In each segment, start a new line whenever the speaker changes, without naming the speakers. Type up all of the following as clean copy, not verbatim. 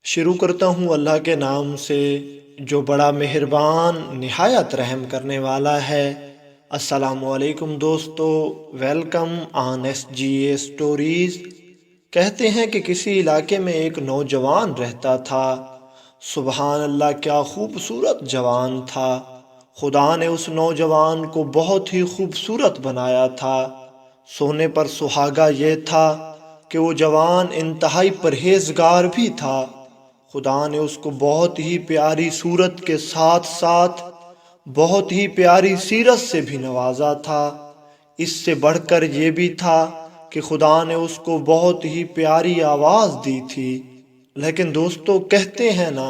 شروع کرتا ہوں اللہ کے نام سے جو بڑا مہربان نہایت رحم کرنے والا ہے۔ السلام علیکم دوستو، welcome on S G A stories. کہتے ہیں کہ کسی علاقے میں ایک نوجوان رہتا تھا۔ سبحان اللہ، کیا خوبصورت جوان تھا۔ خدا نے اس نوجوان کو بہت ہی خوبصورت بنایا تھا۔ سونے پر سہاگا یہ تھا کہ وہ جوان انتہائی پرہیزگار بھی تھا۔ خدا نے اس کو بہت ہی پیاری صورت کے ساتھ ساتھ بہت ہی پیاری سیرت سے بھی نوازا تھا۔ اس سے بڑھ کر یہ بھی تھا کہ خدا نے اس کو بہت ہی پیاری آواز دی تھی۔ لیکن دوستو، کہتے ہیں نا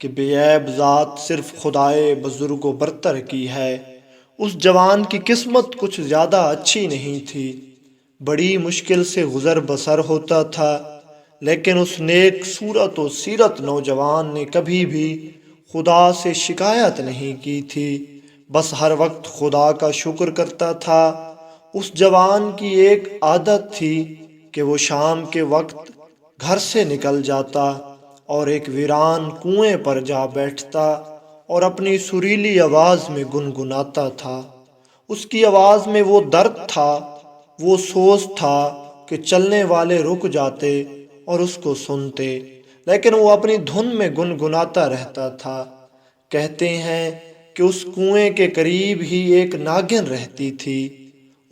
کہ بے عیب ذات صرف خدائے بزرگ و برتر کی ہے۔ اس جوان کی قسمت کچھ زیادہ اچھی نہیں تھی، بڑی مشکل سے گزر بسر ہوتا تھا۔ لیکن اس نیک صورت و سیرت نوجوان نے کبھی بھی خدا سے شکایت نہیں کی تھی، بس ہر وقت خدا کا شکر کرتا تھا۔ اس جوان کی ایک عادت تھی کہ وہ شام کے وقت گھر سے نکل جاتا اور ایک ویران کنویں پر جا بیٹھتا اور اپنی سریلی آواز میں گنگناتا تھا۔ اس کی آواز میں وہ درد تھا، وہ سوز تھا کہ چلنے والے رک جاتے اور اس کو سنتے، لیکن وہ اپنی دھن میں گنگناتا رہتا تھا۔ کہتے ہیں کہ اس کنویں کے قریب ہی ایک ناگن رہتی تھی۔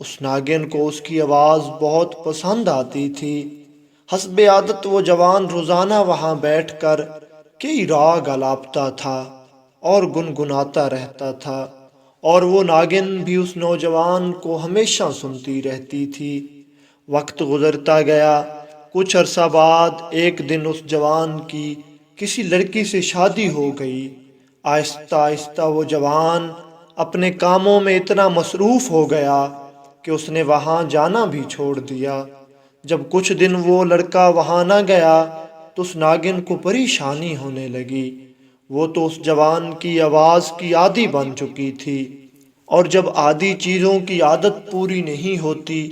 اس ناگن کو اس کی آواز بہت پسند آتی تھی۔ حسب عادت وہ جوان روزانہ وہاں بیٹھ کر کئی راگ الاپتا تھا اور گنگناتا رہتا تھا، اور وہ ناگن بھی اس نوجوان کو ہمیشہ سنتی رہتی تھی۔ وقت گزرتا گیا۔ کچھ عرصہ بعد ایک دن اس جوان کی کسی لڑکی سے شادی ہو گئی۔ آہستہ آہستہ وہ جوان اپنے کاموں میں اتنا مصروف ہو گیا کہ اس نے وہاں جانا بھی چھوڑ دیا۔ جب کچھ دن وہ لڑکا وہاں نہ گیا تو اس ناگن کو پریشانی ہونے لگی۔ وہ تو اس جوان کی آواز کی عادی بن چکی تھی، اور جب عادی چیزوں کی عادت پوری نہیں ہوتی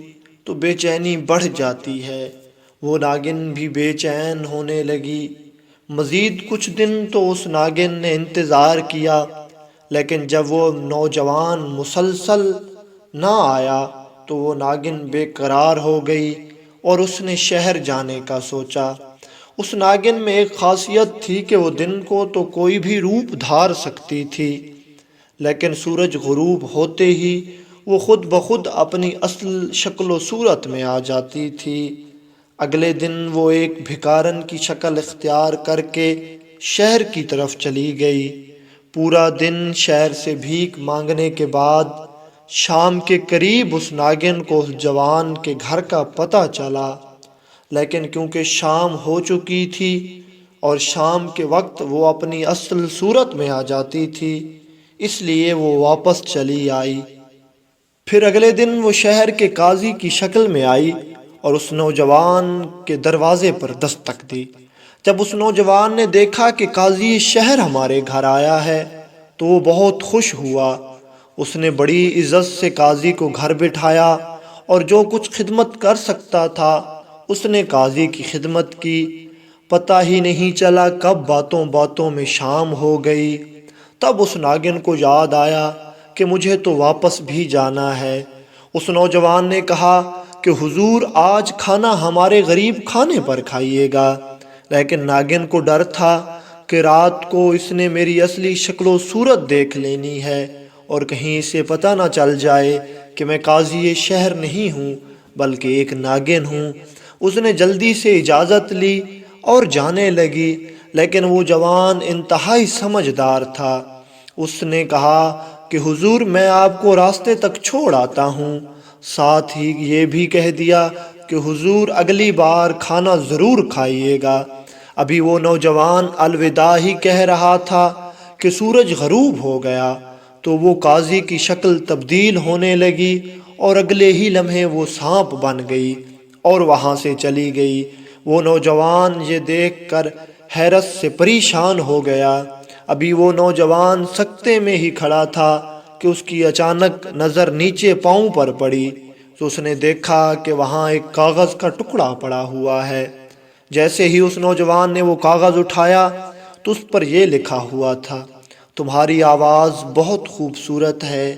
تو بے چینی بڑھ جاتی ہے۔ وہ ناگن بھی بے چین ہونے لگی۔ مزید کچھ دن تو اس ناگن نے انتظار کیا، لیکن جب وہ نوجوان مسلسل نہ آیا تو وہ ناگن بے قرار ہو گئی اور اس نے شہر جانے کا سوچا۔ اس ناگن میں ایک خاصیت تھی کہ وہ دن کو تو کوئی بھی روپ دھار سکتی تھی، لیکن سورج غروب ہوتے ہی وہ خود بخود اپنی اصل شکل و صورت میں آ جاتی تھی۔ اگلے دن وہ ایک بھکارن کی شکل اختیار کر کے شہر کی طرف چلی گئی۔ پورا دن شہر سے بھیک مانگنے کے بعد شام کے قریب اس ناگن کو اس جوان کے گھر کا پتہ چلا، لیکن کیونکہ شام ہو چکی تھی اور شام کے وقت وہ اپنی اصل صورت میں آ جاتی تھی، اس لیے وہ واپس چلی آئی۔ پھر اگلے دن وہ شہر کے قاضی کی شکل میں آئی اور اس نوجوان کے دروازے پر دستک دی۔ جب اس نوجوان نے دیکھا کہ قاضی شہر ہمارے گھر آیا ہے تو وہ بہت خوش ہوا۔ اس نے بڑی عزت سے قاضی کو گھر بٹھایا اور جو کچھ خدمت کر سکتا تھا اس نے قاضی کی خدمت کی۔ پتہ ہی نہیں چلا کب باتوں باتوں میں شام ہو گئی۔ تب اس ناگن کو یاد آیا کہ مجھے تو واپس بھی جانا ہے۔ اس نوجوان نے کہا کہ حضور، آج کھانا ہمارے غریب کھانے پر کھائیے گا، لیکن ناگن کو ڈر تھا کہ رات کو اس نے میری اصلی شکل و صورت دیکھ لینی ہے اور کہیں اسے پتہ نہ چل جائے کہ میں قاضی شہر نہیں ہوں بلکہ ایک ناگن ہوں۔ اس نے جلدی سے اجازت لی اور جانے لگی، لیکن وہ جوان انتہائی سمجھدار تھا۔ اس نے کہا کہ حضور، میں آپ کو راستے تک چھوڑ آتا ہوں، ساتھ ہی یہ بھی کہہ دیا کہ حضور اگلی بار کھانا ضرور کھائیے گا۔ ابھی وہ نوجوان الوداع ہی کہہ رہا تھا کہ سورج غروب ہو گیا تو وہ قاضی کی شکل تبدیل ہونے لگی اور اگلے ہی لمحے وہ سانپ بن گئی اور وہاں سے چلی گئی۔ وہ نوجوان یہ دیکھ کر حیرت سے پریشان ہو گیا۔ ابھی وہ نوجوان سکتے میں ہی کھڑا تھا کہ اس کی اچانک نظر نیچے پاؤں پر پڑی تو اس نے دیکھا کہ وہاں ایک کاغذ کا ٹکڑا پڑا ہوا ہے جیسے ہی اس نوجوان نے وہ کاغذ اٹھایا تو اس پر یہ لکھا ہوا تھا، تمہاری آواز بہت خوبصورت ہے،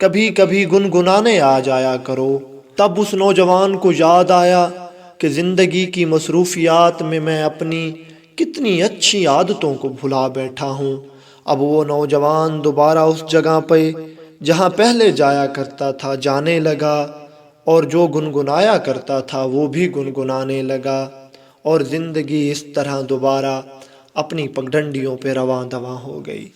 کبھی کبھی گنگنانے آ جایا کرو۔ تب اس نوجوان کو یاد آیا کہ زندگی کی مصروفیات میں اپنی کتنی اچھی عادتوں کو بھلا بیٹھا ہوں۔ اب وہ نوجوان دوبارہ اس جگہ پہ جہاں پہلے جایا کرتا تھا جانے لگا، اور جو گنگنایا کرتا تھا وہ بھی گنگنانے لگا، اور زندگی اس طرح دوبارہ اپنی پگڈنڈیوں پہ رواں دواں ہو گئی۔